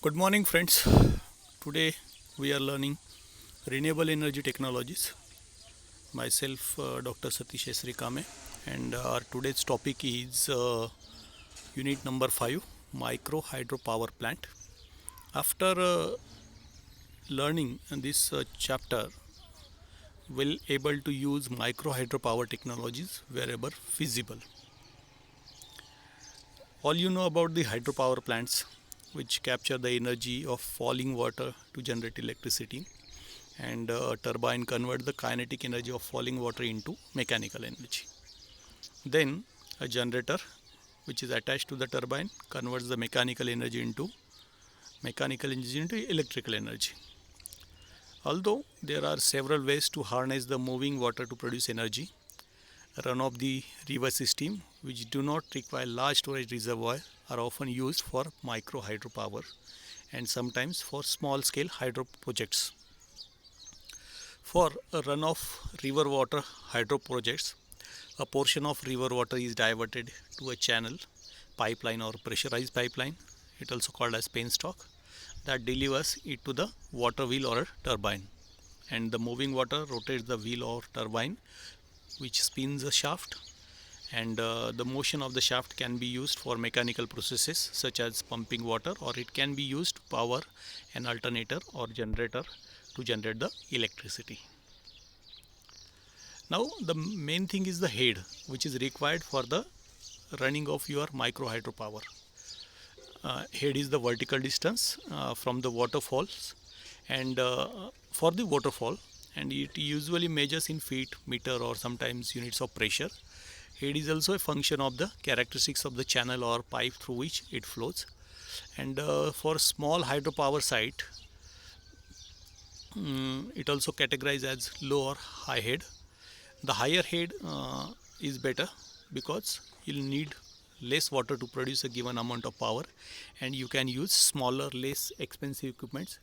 Good morning, friends. Today we are learning renewable energy technologies. Myself, Dr. Satish Esri Kame, and our today's topic is unit number 5, micro hydropower plant. After learning this chapter, we'll able to use micro hydropower technologies wherever feasible. All you know about the hydropower plants, which capture the energy of falling water to generate electricity, and a turbine convert the kinetic energy of falling water into mechanical energy. Then a generator which is attached to the turbine converts the mechanical energy into electrical energy. Although there are several ways to harness the moving water to produce energy, run of the river system which do not require large storage reservoir are often used for micro hydropower and sometimes for small scale hydro projects. For runoff river water hydro projects, a portion of river water is diverted to a channel, pipeline or pressurized pipeline, it also called as penstock, that delivers it to the water wheel or turbine. And the moving water rotates the wheel or turbine, which spins the shaft. And the motion of the shaft can be used for mechanical processes such as pumping water, or it can be used to power an alternator or generator to generate the electricity. Now the main thing is the head, which is required for the running of your micro hydropower. Head is the vertical distance from the waterfalls, and for the waterfall, and it usually measures in feet, meter, or sometimes units of pressure. Head is also a function of the characteristics of the channel or pipe through which it flows. And for small hydropower site, it also categorized as low or high head. The higher head is better because you'll need less water to produce a given amount of power, and you can use smaller, less expensive equipments.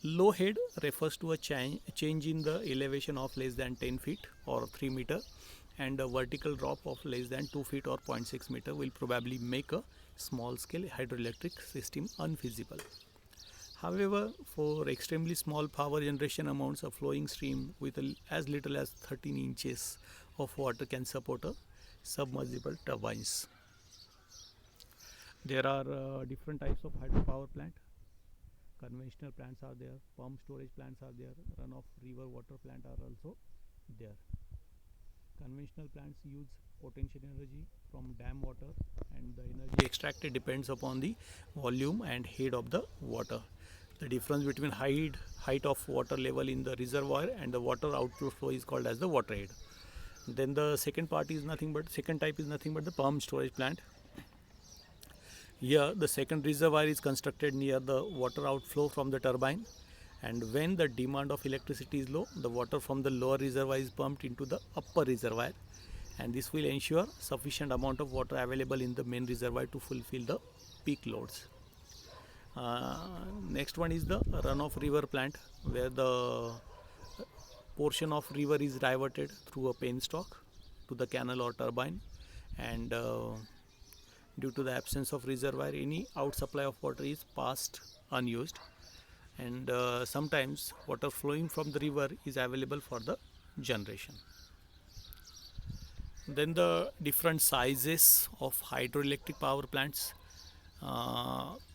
Low head refers to a change in the elevation of less than 10 feet or 3 meter, and a vertical drop of less than 2 feet or 0.6 meter will probably make a small scale hydroelectric system unfeasible. However, for extremely small power generation amounts, a flowing stream with as little as 13 inches of water can support a submersible turbines. There are different types of hydropower plant. Conventional plants are there, pump storage plants are there, runoff river water plant are also there. Conventional plants use potential energy from dam water, and the energy extracted depends upon the volume and head of the water. The difference between height of water level in the reservoir and the water outflow flow is called as the water head. Then the second type is nothing but the pump storage plant. Here the second reservoir is constructed near the water outflow from the turbine, and when the demand of electricity is low, the water from the lower reservoir is pumped into the upper reservoir, and this will ensure sufficient amount of water available in the main reservoir to fulfill the peak loads. Next one is the runoff river plant, where the portion of river is diverted through a penstock to the canal or turbine, and due to the absence of reservoir, any out supply of water is passed unused, and sometimes water flowing from the river is available for the generation. Then the different sizes of hydroelectric power plants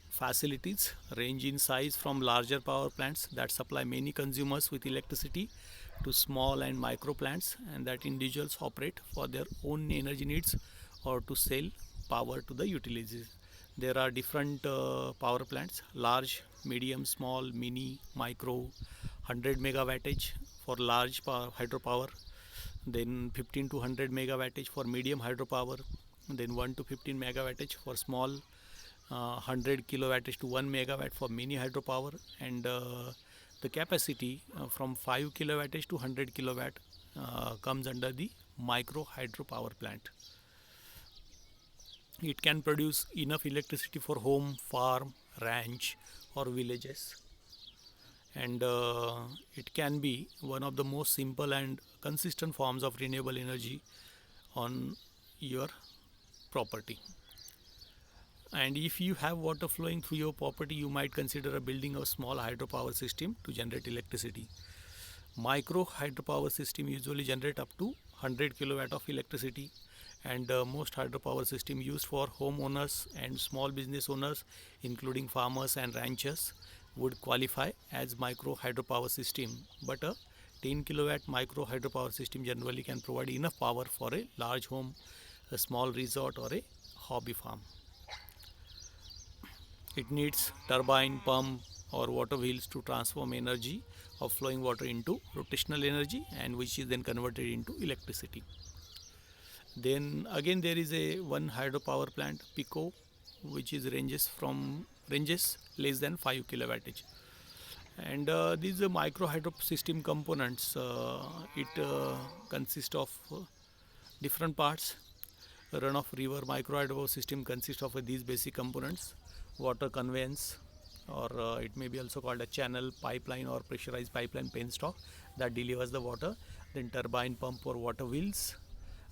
facilities range in size from larger power plants that supply many consumers with electricity to small and micro plants, and that individuals operate for their own energy needs or to sell power to the utilities. There are different power plants: large, medium, small, mini, micro, 100 megawattage for large hydropower, then 15 to 100 megawattage for medium hydropower, then 1 to 15 megawattage for small, 100 kilowattage to 1 megawatt for mini hydropower, and the capacity from 5 kilowattage to 100 kilowatt comes under the micro hydropower plant. It can produce enough electricity for home, farm, ranch, or villages, and it can be one of the most simple and consistent forms of renewable energy on your property. And if you have water flowing through your property, you might consider a building a small hydropower system to generate electricity. Micro hydropower system usually generate up to 100 kilowatt of electricity, and most hydropower system used for homeowners and small business owners, including farmers and ranchers, would qualify as micro hydropower system. But a 10 kilowatt micro hydropower system generally can provide enough power for a large home, a small resort, or a hobby farm. It needs turbine, pump, or water wheels to transform energy of flowing water into rotational energy, and which is then converted into electricity. Then again there is a one hydropower plant Pico, which is ranges less than 5 kilowattage. And these micro hydro system components, it consists of different parts. A runoff river micro hydro system consists of these basic components: water conveyance, or it may be also called a channel, pipeline, or pressurized pipeline penstock that delivers the water. Then turbine, pump, or water wheels,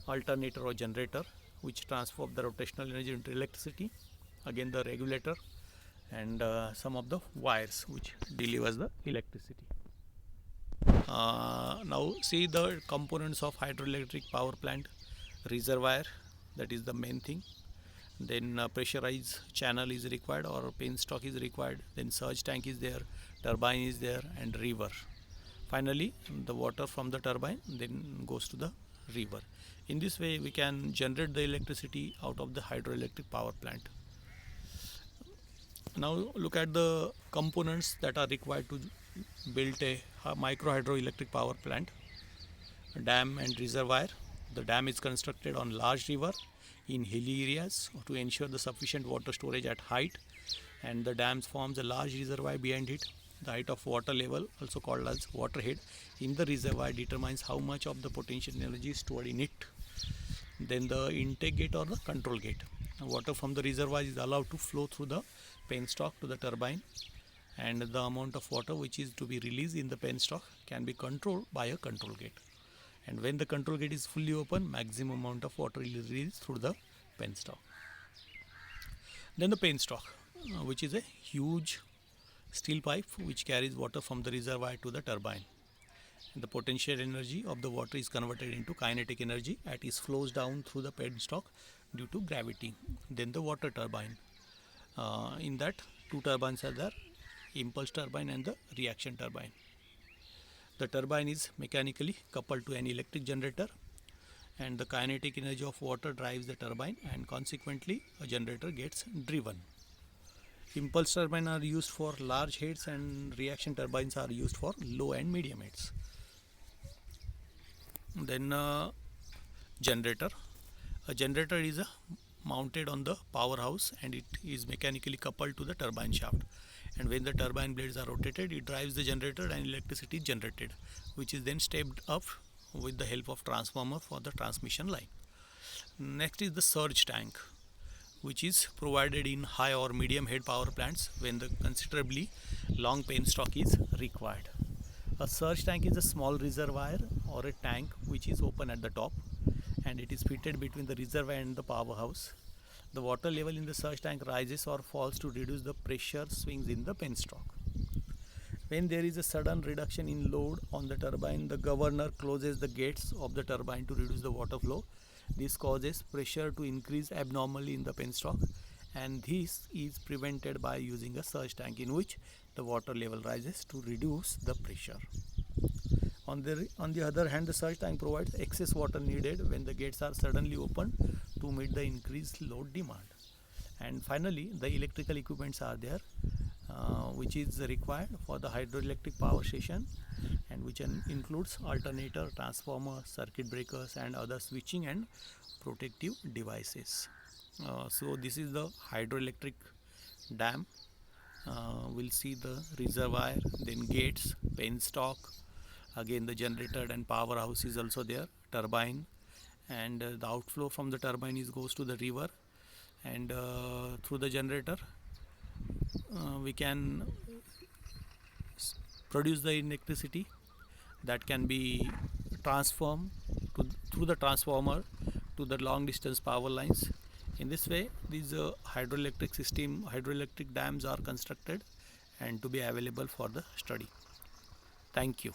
alternator or generator, which transform the rotational energy into electricity. Again the regulator, and some of the wires which delivers the electricity. Now see the components of hydroelectric power plant: reservoir, that is the main thing. Then pressurized channel is required, or penstock is required. Then surge tank is there, turbine is there, and river. Finally the water from the turbine then goes to the river. In this way we can generate the electricity out of the hydroelectric power plant. Now look at the components that are required to build a micro hydroelectric power plant. Dam and reservoir. The dam is constructed on large river in hilly areas to ensure the sufficient water storage at height, and the dams forms a large reservoir behind it. The height of water level, also called as waterhead, in the reservoir determines how much of the potential energy is stored in it. Then the intake gate or the control gate. Water from the reservoir is allowed to flow through the penstock to the turbine, and the amount of water which is to be released in the penstock can be controlled by a control gate. And when the control gate is fully open, maximum amount of water is released through the penstock. Then the penstock, which is a huge steel pipe which carries water from the reservoir to the turbine. And the potential energy of the water is converted into kinetic energy as it flows down through the penstock due to gravity. Then the water turbine. In that, two turbines are there: impulse turbine and the reaction turbine. The turbine is mechanically coupled to an electric generator, and the kinetic energy of water drives the turbine, and consequently a generator gets driven. Impulse turbines are used for large heads, and reaction turbines are used for low and medium heads. Then generator. A generator is mounted on the powerhouse, and it is mechanically coupled to the turbine shaft. And when the turbine blades are rotated, it drives the generator and electricity is generated, which is then stepped up with the help of transformer for the transmission line. Next is the surge tank, which is provided in high or medium head power plants when the considerably long penstock is required. A surge tank is a small reservoir or a tank which is open at the top, and it is fitted between the reservoir and the powerhouse. The water level in the surge tank rises or falls to reduce the pressure swings in the penstock. When there is a sudden reduction in load on the turbine, the governor closes the gates of the turbine to reduce the water flow. This causes pressure to increase abnormally in the penstock, and this is prevented by using a surge tank in which the water level rises to reduce the pressure. On the other hand, the surge tank provides excess water needed when the gates are suddenly opened to meet the increased load demand. And finally, the electrical equipments are there, which is required for the hydroelectric power station, and which includes alternator, transformer, circuit breakers, and other switching and protective devices. So this is the hydroelectric dam. We'll see the reservoir, then gates, penstock, again the generator and powerhouse is also there, turbine, and the outflow from the turbine goes to the river, and through the generator we can produce the electricity that can be transformed through the transformer to the long distance power lines In this way, these hydroelectric dams are constructed and to be available for the study. Thank you.